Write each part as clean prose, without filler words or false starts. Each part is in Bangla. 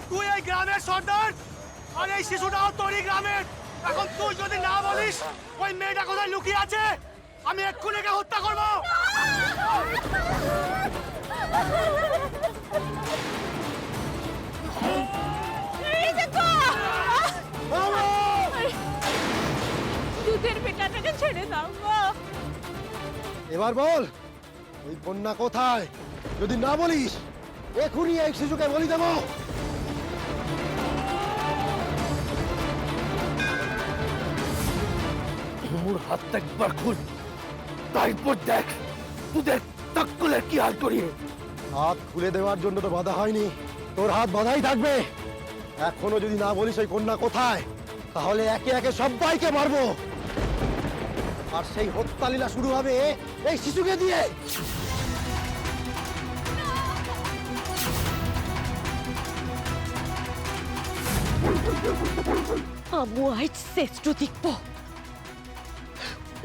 তুই এই গ্রামের সর্দার আর এই শিশুটাও তোরই গ্রামের। এখন তুই যদি না বলিস ওই মেয়েটা কোথায় লুকিয়ে আছে, আমি এক্ষুনি একে হত্যা করবো। দুধের বেটাটাকে ছেড়ে দাও গো। এবার বল ওই কন্যা কোথায়? যদি না বলিস এখনই এই শিশুকে বলি দেবো। মোর হাতটা একবার খুল, তারপর দেখ তোদের তাক্কলের কি হাল করি। হাত খুলে দেওয়ার জন্য তো বাধা হয়নি, তোর হাত বাধাই থাকবে। এখনো যদি না বলিস ওই কন্যা কোথায়, তাহলে একে একে সবাইকে মারবো। আর সেই হত্যালীলা শুরু হবে এই শিশুকে দিয়ে। আমু আজ শ্রেষ্ঠ দেখব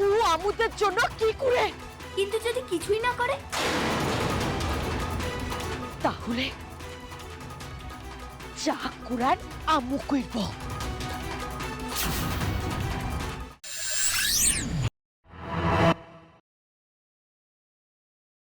ও আমুদের জন্য কি করে। কিন্তু যদি কিছুই না করে তাহলে যা করার আমু করব।